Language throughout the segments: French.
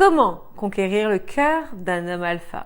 Comment conquérir le cœur d'un homme alpha?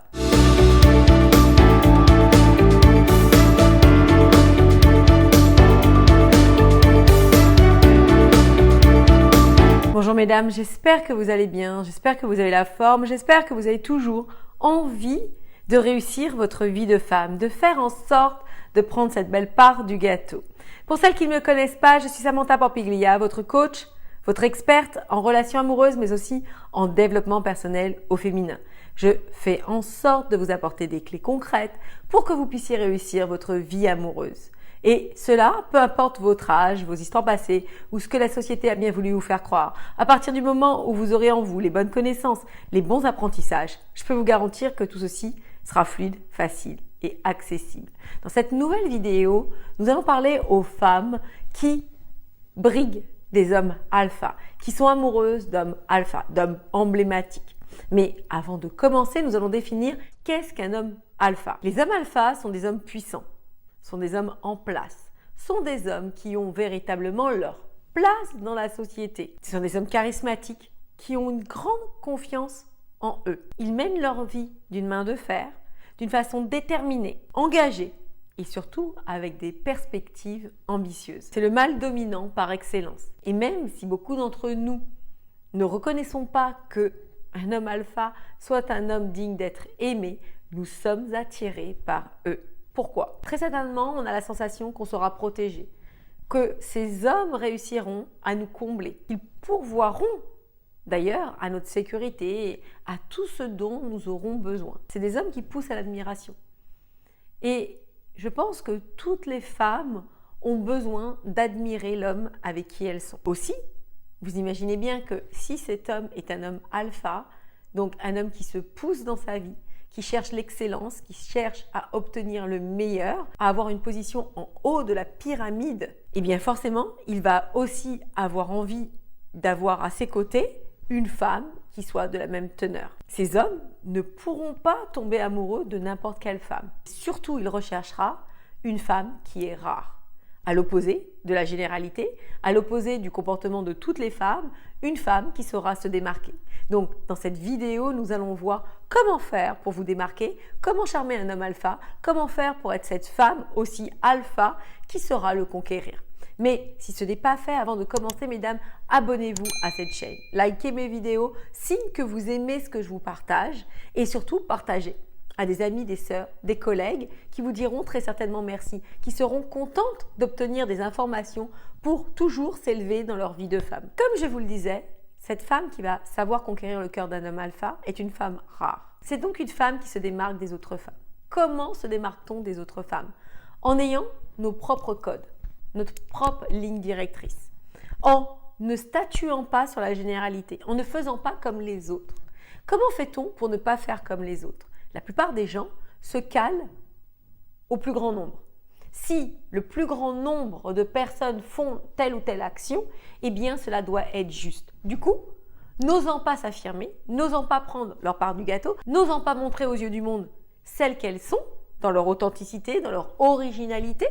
Bonjour mesdames, j'espère que vous allez bien, j'espère que vous avez la forme, j'espère que vous avez toujours envie de réussir votre vie de femme, de faire en sorte de prendre cette belle part du gâteau. Pour celles qui ne me connaissent pas, je suis Samantha Pampiglia, votre coach, votre experte en relations amoureuses, mais aussi en développement personnel au féminin. Je fais en sorte de vous apporter des clés concrètes pour que vous puissiez réussir votre vie amoureuse. Et cela, peu importe votre âge, vos histoires passées ou ce que la société a bien voulu vous faire croire. À partir du moment où vous aurez en vous les bonnes connaissances, les bons apprentissages, je peux vous garantir que tout ceci sera fluide, facile et accessible. Dans cette nouvelle vidéo, nous allons parler aux femmes qui briguent des hommes alpha, qui sont amoureuses d'hommes alpha, d'hommes emblématiques. Mais avant de commencer, nous allons définir qu'est-ce qu'un homme alpha. Les hommes alpha sont des hommes puissants, sont des hommes en place, sont des hommes qui ont véritablement leur place dans la société. Ce sont des hommes charismatiques qui ont une grande confiance en eux. Ils mènent leur vie d'une main de fer, d'une façon déterminée, engagée et surtout avec des perspectives ambitieuses. C'est le mâle dominant par excellence. Et même si beaucoup d'entre nous ne reconnaissons pas qu'un homme alpha soit un homme digne d'être aimé, nous sommes attirés par eux. Pourquoi? Très certainement, on a la sensation qu'on sera protégé, que ces hommes réussiront à nous combler, qu'ils pourvoiront d'ailleurs à notre sécurité et à tout ce dont nous aurons besoin. C'est des hommes qui poussent à l'admiration. Et je pense que toutes les femmes ont besoin d'admirer l'homme avec qui elles sont. Aussi, vous imaginez bien que si cet homme est un homme alpha, donc un homme qui se pousse dans sa vie, qui cherche l'excellence, qui cherche à obtenir le meilleur, à avoir une position en haut de la pyramide, eh bien forcément, il va aussi avoir envie d'avoir à ses côtés une femme qui soit de la même teneur. Ces hommes ne pourront pas tomber amoureux de n'importe quelle femme. Surtout, il recherchera une femme qui est rare. À l'opposé de la généralité, à l'opposé du comportement de toutes les femmes, une femme qui saura se démarquer. Donc, dans cette vidéo, nous allons voir comment faire pour vous démarquer, comment charmer un homme alpha, comment faire pour être cette femme aussi alpha qui saura le conquérir. Mais si ce n'est pas fait, avant de commencer, mesdames, abonnez-vous à cette chaîne. Likez mes vidéos, signe que vous aimez ce que je vous partage et surtout partagez à des amis, des sœurs, des collègues qui vous diront très certainement merci, qui seront contentes d'obtenir des informations pour toujours s'élever dans leur vie de femme. Comme je vous le disais, cette femme qui va savoir conquérir le cœur d'un homme alpha est une femme rare. C'est donc une femme qui se démarque des autres femmes. Comment se démarque-t-on des autres femmes? En ayant nos propres codes, notre propre ligne directrice, en ne statuant pas sur la généralité, en ne faisant pas comme les autres. Comment fait-on pour ne pas faire comme les autres? La plupart des gens se calent au plus grand nombre. Si le plus grand nombre de personnes font telle ou telle action, eh bien cela doit être juste. Du coup, n'osant pas s'affirmer, n'osant pas prendre leur part du gâteau, n'osant pas montrer aux yeux du monde celles qu'elles sont, dans leur authenticité, dans leur originalité,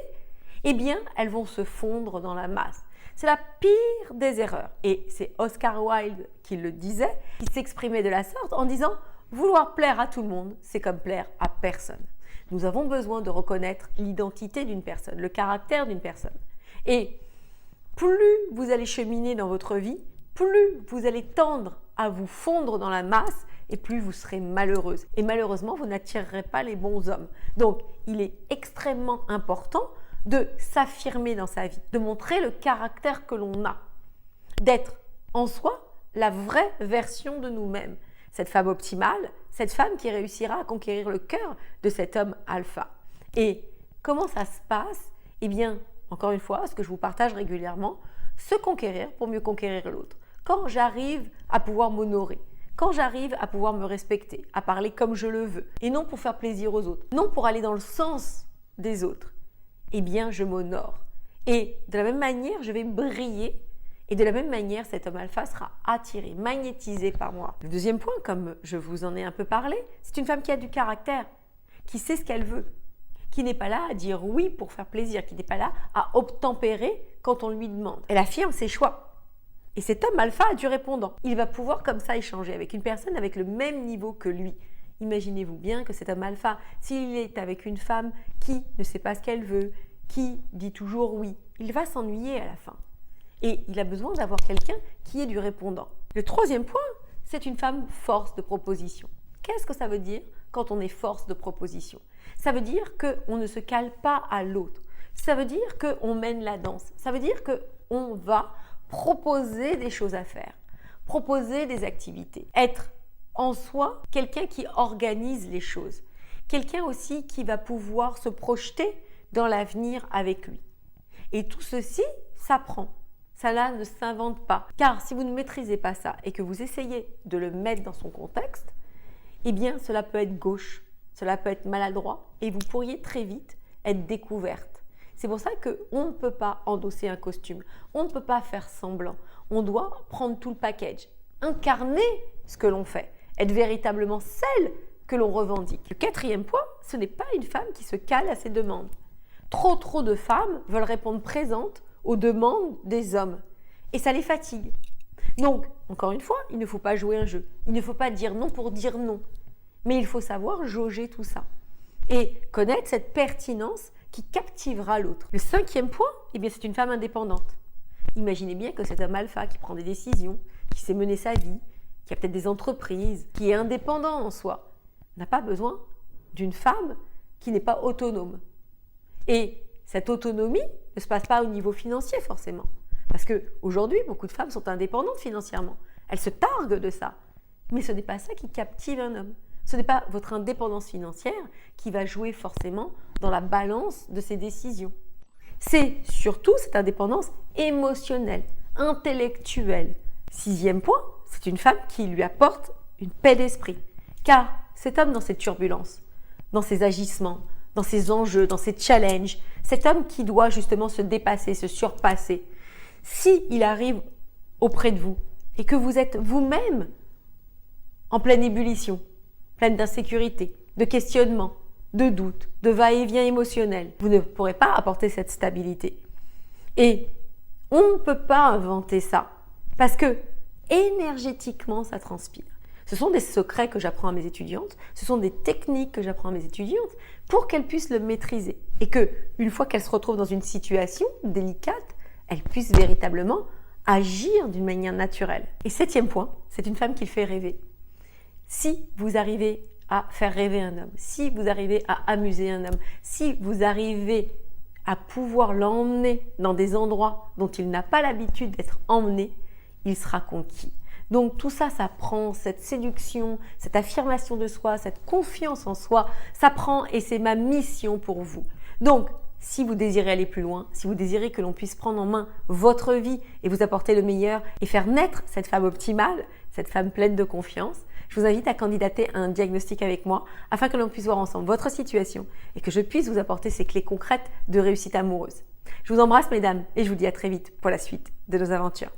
eh bien, elles vont se fondre dans la masse. C'est la pire des erreurs. Et c'est Oscar Wilde qui le disait, qui s'exprimait de la sorte en disant « Vouloir plaire à tout le monde, c'est comme plaire à personne ». Nous avons besoin de reconnaître l'identité d'une personne, le caractère d'une personne. Et plus vous allez cheminer dans votre vie, plus vous allez tendre à vous fondre dans la masse et plus vous serez malheureuse. Et malheureusement, vous n'attirerez pas les bons hommes. Donc, il est extrêmement important de s'affirmer dans sa vie, de montrer le caractère que l'on a, d'être en soi la vraie version de nous-mêmes. Cette femme optimale, cette femme qui réussira à conquérir le cœur de cet homme alpha. Et comment ça se passe? Eh bien, encore une fois, ce que je vous partage régulièrement, se conquérir pour mieux conquérir l'autre. Quand j'arrive à pouvoir m'honorer, quand j'arrive à pouvoir me respecter, à parler comme je le veux, et non pour faire plaisir aux autres, non pour aller dans le sens des autres, eh bien, je m'honore. Et de la même manière, je vais briller. Et de la même manière, cet homme alpha sera attiré, magnétisé par moi. Le deuxième point, comme je vous en ai un peu parlé, c'est une femme qui a du caractère, qui sait ce qu'elle veut, qui n'est pas là à dire oui pour faire plaisir, qui n'est pas là à obtempérer quand on lui demande. Elle affirme ses choix. Et cet homme alpha a du répondant. Il va pouvoir comme ça échanger avec une personne avec le même niveau que lui. Imaginez-vous bien que cet homme alpha, s'il est avec une femme qui ne sait pas ce qu'elle veut, qui dit toujours oui, il va s'ennuyer à la fin. Et il a besoin d'avoir quelqu'un qui ait du répondant. Le troisième point, c'est une femme force de proposition. Qu'est-ce que ça veut dire quand on est force de proposition? Ça veut dire qu'on ne se cale pas à l'autre. Ça veut dire qu'on mène la danse. Ça veut dire qu'on va proposer des choses à faire, proposer des activités, être en soi quelqu'un qui organise les choses, quelqu'un aussi qui va pouvoir se projeter dans l'avenir avec lui. Et tout ceci s'apprend. Ça là ne s'invente pas. Car si vous ne maîtrisez pas ça et que vous essayez de le mettre dans son contexte, eh bien cela peut être gauche, cela peut être maladroit et vous pourriez très vite être découverte. C'est pour ça qu'on ne peut pas endosser un costume, on ne peut pas faire semblant. On doit prendre tout le package, incarner ce que l'on fait, être véritablement celle que l'on revendique. Le quatrième point, ce n'est pas une femme qui se cale à ses demandes. Trop de femmes veulent répondre présentes aux demandes des hommes. Et ça les fatigue. Donc, encore une fois, il ne faut pas jouer un jeu. Il ne faut pas dire non pour dire non. Mais il faut savoir jauger tout ça. Et connaître cette pertinence qui captivera l'autre. Le cinquième point, eh bien, c'est une femme indépendante. Imaginez bien que cet homme alpha qui prend des décisions, qui sait mener sa vie, qui a peut-être des entreprises, qui est indépendant en soi, n'a pas besoin d'une femme qui n'est pas autonome. Et cette autonomie ne se passe pas au niveau financier forcément. Parce qu'aujourd'hui, beaucoup de femmes sont indépendantes financièrement. Elles se targuent de ça. Mais ce n'est pas ça qui captive un homme. Ce n'est pas votre indépendance financière qui va jouer forcément dans la balance de ses décisions. C'est surtout cette indépendance émotionnelle, intellectuelle. Sixième point, c'est une femme qui lui apporte une paix d'esprit. Car cet homme dans cette turbulence, dans ses agissements, dans ses enjeux, dans ses challenges, cet homme qui doit justement se dépasser, se surpasser, s'il arrive auprès de vous et que vous êtes vous-même en pleine ébullition, pleine d'insécurité, de questionnement, de doute, de va-et-vient émotionnel, vous ne pourrez pas apporter cette stabilité. Et on ne peut pas inventer ça parce que énergétiquement, ça transpire. Ce sont des secrets que j'apprends à mes étudiantes, ce sont des techniques que j'apprends à mes étudiantes pour qu'elles puissent le maîtriser et que, une fois qu'elles se retrouvent dans une situation délicate, elles puissent véritablement agir d'une manière naturelle. Et septième point, c'est une femme qui fait rêver. Si vous arrivez à faire rêver un homme, si vous arrivez à amuser un homme, si vous arrivez à pouvoir l'emmener dans des endroits dont il n'a pas l'habitude d'être emmené, il sera conquis. Donc tout ça, ça prend cette séduction, cette affirmation de soi, cette confiance en soi, ça prend et c'est ma mission pour vous. Donc, si vous désirez aller plus loin, si vous désirez que l'on puisse prendre en main votre vie et vous apporter le meilleur et faire naître cette femme optimale, cette femme pleine de confiance, je vous invite à candidater à un diagnostic avec moi afin que l'on puisse voir ensemble votre situation et que je puisse vous apporter ces clés concrètes de réussite amoureuse. Je vous embrasse mesdames et je vous dis à très vite pour la suite de nos aventures.